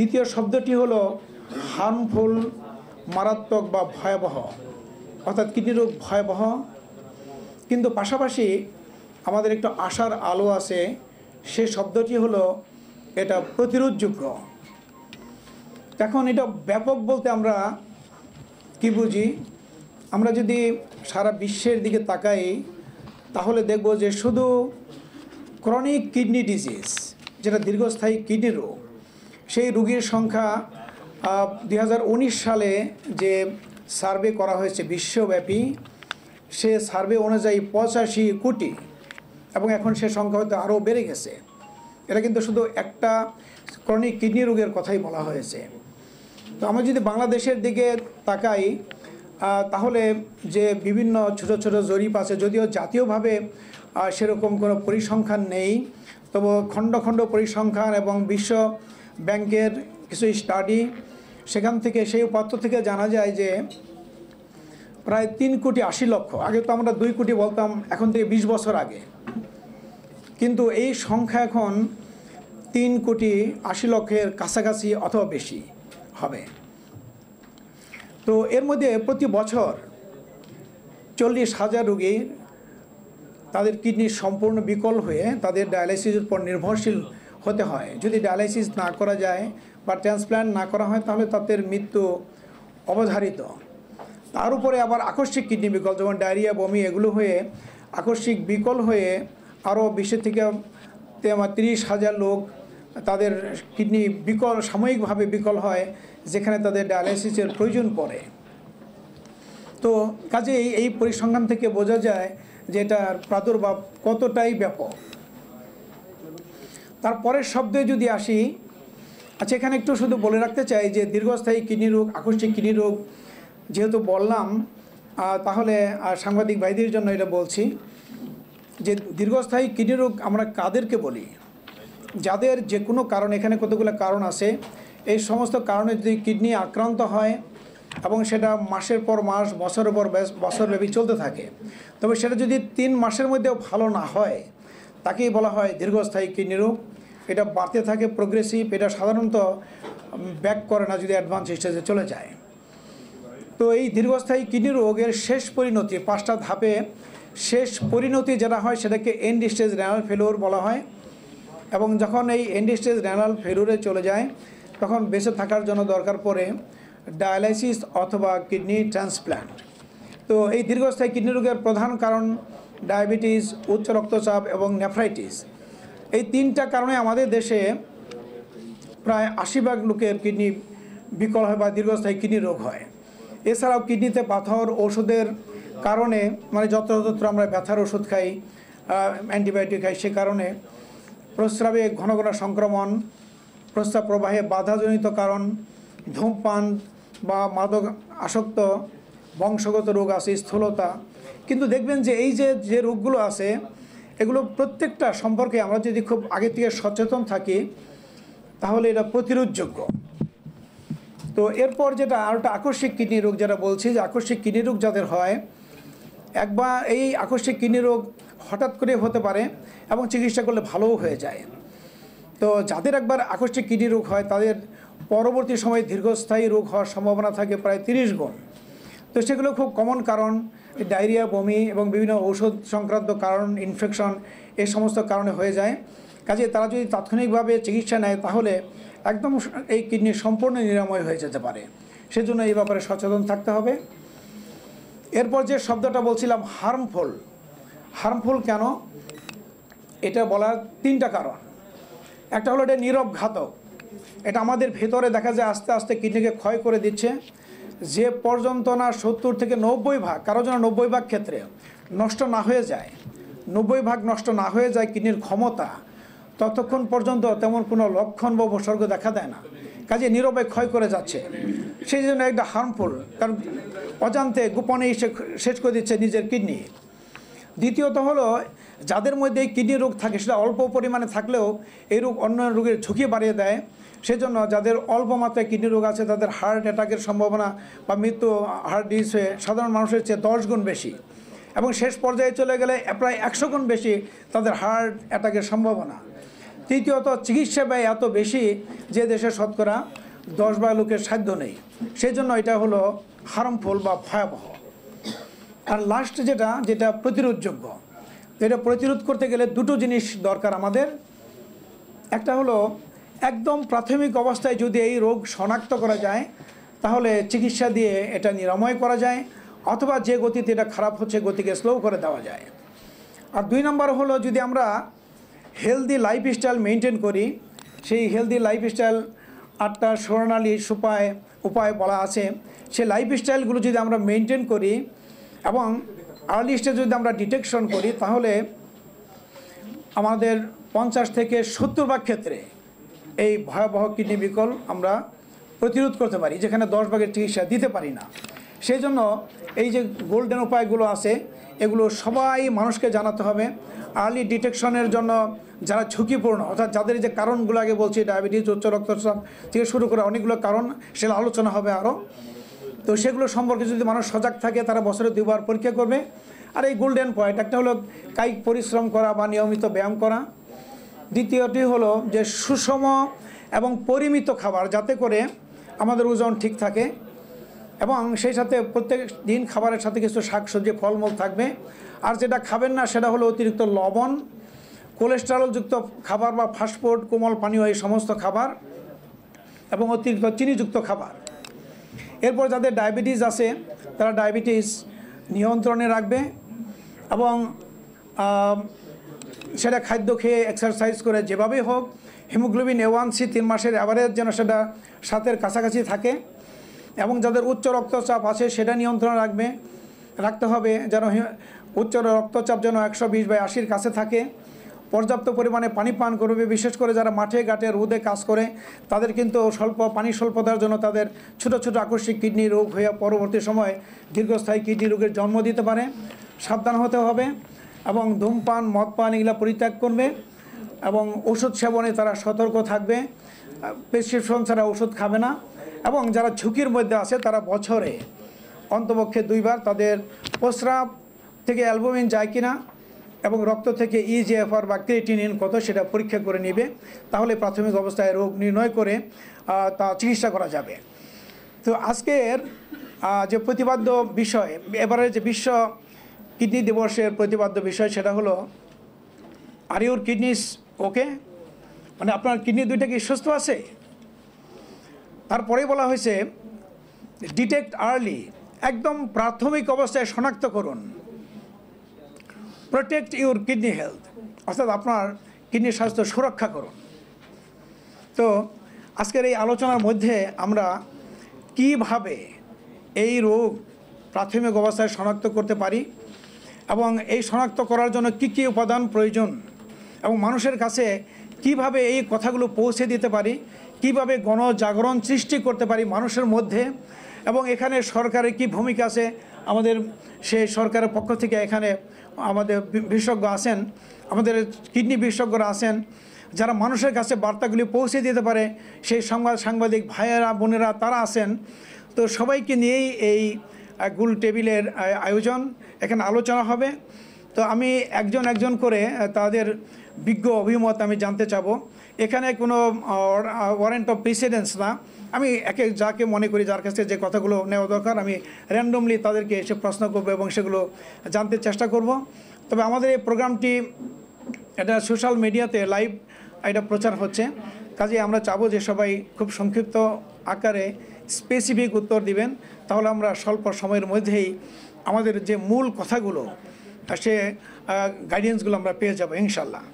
দ্বিতীয় শব্দটি হলো হার্মফুল, মারাত্মক বা ভয়াবহ, অর্থাৎ কিডনি রোগ ভয়াবহ। কিন্তু পাশাপাশি আমাদের একটু আশার আলো আছে, সে শব্দটি হলো এটা প্রতিরোধযোগ্য। এখন এটা ব্যাপক বলতে আমরা কি বুঝি? আমরা যদি সারা বিশ্বের দিকে তাকাই তাহলে দেখব যে শুধু ক্রনিক কিডনি ডিজিজ, যেটা দীর্ঘস্থায়ী কিডনি রোগ, সেই রোগীর সংখ্যা 2019 সালে যে সার্ভে করা হয়েছে বিশ্বব্যাপী, সে সার্ভে অনুযায়ী 85 কোটি, এবং এখন সে সংখ্যা হয়তো আরও বেড়ে গেছে। এটা কিন্তু শুধু একটা ক্রনিক কিডনি রোগের কথাই বলা হয়েছে। তো আমরা যদি বাংলাদেশের দিকে তাকাই তাহলে যে বিভিন্ন ছোট ছোট জরিপ আছে, যদিও জাতীয়ভাবে সেরকম কোনো পরিসংখ্যান নেই, তবে খণ্ড খণ্ড পরিসংখ্যান এবং বিশ্ব ব্যাংকের কিছু স্টাডি, সেখান থেকে সেই উপাত্ত থেকে জানা যায় যে প্রায় 3,80,00,000, আগে তো আমরা 2 কোটি বলতাম এখন থেকে 20 বছর আগে, কিন্তু এই সংখ্যা এখন 3,80,00,000-এর কাছাকাছি অথবা বেশি হবে। তো এর মধ্যে প্রতি বছর 40,000 রোগী তাদের কিডনি সম্পূর্ণ বিকল হয়ে তাদের ডায়ালাইসিসের উপর নির্ভরশীল হতে হয়। যদি ডায়ালাইসিস না করা যায় বা ট্রান্সপ্ল্যান্ট না করা হয় তাহলে তাদের মৃত্যু অবধারিত। তার উপরে আবার আকস্মিক কিডনি বিকল, যেমন ডায়রিয়া, বমি, এগুলো হয়ে আকস্মিক বিকল হয়ে আরও 20 থেকে 30,000 লোক তাদের কিডনি বিকল, সাময়িকভাবে বিকল হয়, যেখানে তাদের ডায়ালাইসিসের প্রয়োজন পড়ে। তো কাজেই এই পরিসংখ্যান থেকে বোঝা যায় যে এটার প্রাদুর্ভাব কতটাই ব্যাপক। তারপরের শব্দে যদি আসি, আচ্ছা এখানে একটু শুধু বলে রাখতে চাই যে দীর্ঘস্থায়ী কিডনি রোগ, আকস্মিক কিডনি রোগ যেহেতু বললাম, তাহলে সাংবাদিক ভাইদের জন্য এটা বলছি যে দীর্ঘস্থায়ী কিডনি রোগ আমরা কাদেরকে বলি? যাদের যে কোনো কারণ, এখানে কতগুলো কারণ আছে, এই সমস্ত কারণে যদি কিডনি আক্রান্ত হয় এবং সেটা মাসের পর মাস, বছরের পর বছরব্যাপী চলতে থাকে, তবে সেটা যদি 3 মাসের মধ্যেও ভালো না হয় তাকেই বলা হয় দীর্ঘস্থায়ী কিডনি রোগ। এটা বাড়তে থাকে, প্রোগ্রেসিভ, এটা সাধারণত ব্যাক করে না যদি অ্যাডভান্স স্টেজে চলে যায়। তো এই দীর্ঘস্থায়ী কিডনি রোগের শেষ পরিণতি, 5টা ধাপে শেষ পরিণতি যেটা হয় সেটাকে এন্ড স্টেজ রেনাল ফেলিওর বলা হয়। এবং যখন এই এন্ড স্টেজ রেনাল ফেলিওরে চলে যায় তখন বেঁচে থাকার জন্য দরকার পড়ে ডায়ালাইসিস অথবা কিডনি ট্রান্সপ্ল্যান্ট। তো এই দীর্ঘস্থায়ী কিডনি রোগের প্রধান কারণ ডায়াবেটিস, উচ্চ রক্তচাপ এবং নেফ্রাইটিস। এই 3টা কারণে আমাদের দেশে প্রায় 80% লোকের কিডনি বিকল হয় বা দীর্ঘস্থায়ী কিডনি রোগ হয়। এছাড়াও কিডনিতে পাথর, ওষুধের কারণে, মানে যত্রতত্র আমরা ব্যথার ওষুধ খাই, অ্যান্টিবায়োটিক খাই, সে কারণে প্রস্রাবে ঘন ঘন সংক্রমণ, প্রস্রাব প্রবাহে বাধাজনিত কারণ, ধূমপান বা মাদক আসক্ত, বংশগত রোগ আছে, স্থূলতা। কিন্তু দেখবেন যে এই যে রোগগুলো আছে এগুলো প্রত্যেকটা সম্পর্কে আমরা যদি খুব আগে থেকে সচেতন থাকি তাহলে এটা প্রতিরোধযোগ্য। তো এরপর যেটা আর একটা আকস্মিক কিডনি রোগ, যেটা বলছি যে আকস্মিক কিডনি রোগ যাদের হয়, একবার এই আকস্মিক কিডনি রোগ হঠাৎ করে হতে পারে এবং চিকিৎসা করলে ভালোও হয়ে যায়। তো যাদের একবার আকস্মিক কিডনি রোগ হয় তাদের পরবর্তী সময়ে দীর্ঘস্থায়ী রোগ হওয়ার সম্ভাবনা থাকে প্রায় 30 গুণ। তো সেগুলো খুব কমন কারণ, ডায়রিয়া, বমি এবং বিভিন্ন ঔষধ সংক্রান্ত কারণ, ইনফেকশন, এই সমস্ত কারণে হয়ে যায়। কাজে তারা যদি তাৎক্ষণিকভাবে চিকিৎসা নেয় তাহলে একদম এই কিডনি সম্পূর্ণ নিরাময় হয়ে যেতে পারে। সেজন্য এই ব্যাপারে সচেতন থাকতে হবে। এরপর যে শব্দটা বলছিলাম হার্মফুল, হার্মফুল কেন? এটা বলার 3টা কারণ। একটা হলো এটা নীরব ঘাতক, এটা আমাদের ভেতরে দেখা যায় আস্তে আস্তে কিডনিকে ক্ষয় করে দিচ্ছে। যে পর্যন্ত না 70 থেকে 90%, কারো জন্য 90% ক্ষেত্রে নষ্ট না হয়ে যায়, 90% নষ্ট না হয়ে যায় কিডনির ক্ষমতা, ততক্ষণ পর্যন্ত তেমন কোনো লক্ষণ বা উপসর্গ দেখা দেয় না। কাজে নীরবে ক্ষয় করে যাচ্ছে, সেই জন্য একটা হার্মফুল, কারণ অজান্তে গোপনেই সে শেষ করে দিচ্ছে নিজের কিডনি। দ্বিতীয়ত হলো যাদের মধ্যে এই কিডনি রোগ থাকে সেটা অল্প পরিমাণে থাকলেও এই রোগ অন্য রোগের ঝুঁকি বাড়িয়ে দেয়। সেজন্য যাদের অল্প মাত্রায় কিডনি রোগ আছে তাদের হার্ট অ্যাটাকের সম্ভাবনা বা মৃত্যু হার্ট ডিজিজ হয়ে সাধারণ মানুষের চেয়ে 10 গুণ বেশি, এবং শেষ পর্যায়ে চলে গেলে প্রায় 100 গুণ বেশি তাদের হার্ট অ্যাটাকের সম্ভাবনা। তৃতীয়ত চিকিৎসা ব্যয় এত বেশি যে দেশে শতকরা 10 ভাগ লোকের সাধ্য নেই, সেই জন্য এটা হলো হার্মফুল বা ভয়াবহ। আর লাস্ট যেটা প্রতিরোধযোগ্য, এটা প্রতিরোধ করতে গেলে দুটো জিনিস দরকার আমাদের। একটা হলো একদম প্রাথমিক অবস্থায় যদি এই রোগ শনাক্ত করা যায় তাহলে চিকিৎসা দিয়ে এটা নিরাময় করা যায়, অথবা যে গতিতে এটা খারাপ হচ্ছে গতিকে স্লো করে দেওয়া যায়। আর 2 নম্বর হলো যদি আমরা হেলদি লাইফস্টাইল মেনটেন করি, সেই হেলদি লাইফস্টাইল 8টা স্বর্ণালী উপায় বলা আছে, সেই লাইফস্টাইলগুলো যদি আমরা মেনটেন করি এবং আর্লি স্টেজে যদি আমরা ডিটেকশন করি তাহলে আমাদের 50 থেকে 70 ভাগ ক্ষেত্রে এই ভয়াবহ কিডনি বিকল আমরা প্রতিরোধ করতে পারি, যেখানে 10 ভাগের চিকিৎসা দিতে পারি না। সেই জন্য এই যে গোল্ডেন উপায়গুলো আছে এগুলো সবাই মানুষকে জানাতে হবে। আর্লি ডিটেকশনের জন্য যারা ঝুঁকিপূর্ণ, অর্থাৎ যাদের যে কারণগুলো আগে বলছি, ডায়াবেটিস, উচ্চ রক্তচাপ থেকে শুরু করে অনেকগুলো কারণ, সেগুলো আলোচনা হবে আরও। তো সেগুলো সম্পর্কে যদি মানুষ সজাগ থাকে তারা বছরে 2 বার পরীক্ষা করবে। আর এই গোল্ডেন পয়েন্ট একটা হলো কায়িক পরিশ্রম করা বা নিয়মিত ব্যায়াম করা। দ্বিতীয়টি হলো যে সুষম এবং পরিমিত খাবার, যাতে করে আমাদের ওজন ঠিক থাকে এবং সেই সাথে প্রত্যেক দিন খাবারের সাথে কিছু শাকসবজি ফলমূল থাকবে। আর যেটা খাবেন না সেটা হলো অতিরিক্ত লবণ, কোলেস্টেরলযুক্ত খাবার বা ফাস্টফুড, কোমল পানীয়, এই সমস্ত খাবার এবং অতিরিক্ত চিনিযুক্ত খাবার। এরপর যাদের ডায়াবেটিস আছে তারা ডায়াবেটিস নিয়ন্ত্রণে রাখবে এবং সেটা খাদ্য খেয়ে এক্সারসাইজ করে যেভাবেই হোক হিমোগ্লোবিন A1C 3 মাসের অ্যাভারেজ যেন সেটা 7-এর কাছাকাছি থাকে এবং যাদের উচ্চ রক্তচাপ আছে সেটা নিয়ন্ত্রণ রাখতে হবে, যেন উচ্চ রক্তচাপ যেন 120/80-র কাছে থাকে। পর্যাপ্ত পরিমাণে পানি পান করবে, বিশেষ করে যারা মাঠে ঘাটে রোদে কাজ করে তাদের কিন্তু পানি স্বল্পতার জন্য তাদের ছোট ছোট আকস্মিক কিডনি রোগ হয়ে পরবর্তী সময় দীর্ঘস্থায়ী কিডনি রোগের জন্ম দিতে পারে। সাবধান হতে হবে এবং ধূমপান, মদপান এগুলো পরিত্যাগ করবে এবং ওষুধ সেবনে তারা সতর্ক থাকবে, প্রেসক্রিপশন ছাড়া ওষুধ খাবে না। এবং যারা ঝুঁকির মধ্যে আছে তারা বছরে অন্তপক্ষে 2 বার তাদের প্রস্রাব থেকে অ্যালবুমিন যায় কিনা এবং রক্ত থেকে EGFR বা ক্রিয়েটিনিন কত সেটা পরীক্ষা করে নেবে, তাহলে প্রাথমিক অবস্থায় রোগ নির্ণয় করে তা চিকিৎসা করা যাবে। তো আজকের যে প্রতিপাদ্য বিষয়, এবারে যে বিশ্ব কিডনি দিবসের প্রতিপাদ্য বিষয় সেটা হলো আর ইউর কিডনিস ওকে, মানে আপনার কিডনি দুইটা কি সুস্থ আছে। তারপরে বলা হয়েছে ডিটেক্ট আর্লি, একদম প্রাথমিক অবস্থায় শনাক্ত করুন। প্রোটেক্ট ইউর কিডনি হেলথ, অর্থাৎ আপনার কিডনির স্বাস্থ্য সুরক্ষা করুন। তো আজকের এই আলোচনার মধ্যে আমরা কিভাবে এই রোগ প্রাথমিক অবস্থায় শনাক্ত করতে পারি এবং এই শনাক্ত করার জন্য কী কী উপাদান প্রয়োজন এবং মানুষের কাছে কিভাবে এই কথাগুলো পৌঁছে দিতে পারি, কিভাবে গণজাগরণ সৃষ্টি করতে পারি মানুষের মধ্যে, এবং এখানে সরকারের কি ভূমিকা আছে। আমাদের সেই সরকারের পক্ষ থেকে এখানে আমাদের বিশেষজ্ঞ আছেন, আমাদের কিডনি বিশেষজ্ঞরা আছেন যারা মানুষের কাছে বার্তাগুলি পৌঁছে দিতে পারে, সেই সাংবাদিক ভাইয়েরা বোনেরা তারা আছেন। তো সবাইকে নিয়েই এই গোল টেবিলের আয়োজন, এখানে আলোচনা হবে। তো আমি একজন করে তাদের বিজ্ঞ অভিমত আমি জানতে চাবো। এখানে কোনো ওয়ারেন্ট অফ প্রিসিডেন্স না, আমি যাকে মনে করি যার কাছে যে কথাগুলো নেওয়া দরকার আমি র্যান্ডমলি তাদেরকে এসে প্রশ্ন করব এবং সেগুলো জানতে চেষ্টা করব। তবে আমাদের এই প্রোগ্রামটি এটা সোশ্যাল মিডিয়াতে লাইভ এটা প্রচার হচ্ছে, কাজে আমরা চাবো যে সবাই খুব সংক্ষিপ্ত আকারে স্পেসিফিক উত্তর দিবেন, তাহলে আমরা স্বল্প সময়ের মধ্যেই আমাদের যে মূল কথাগুলো সে গাইডেন্সগুলো আমরা পেয়ে যাবো ইনশাল্লাহ।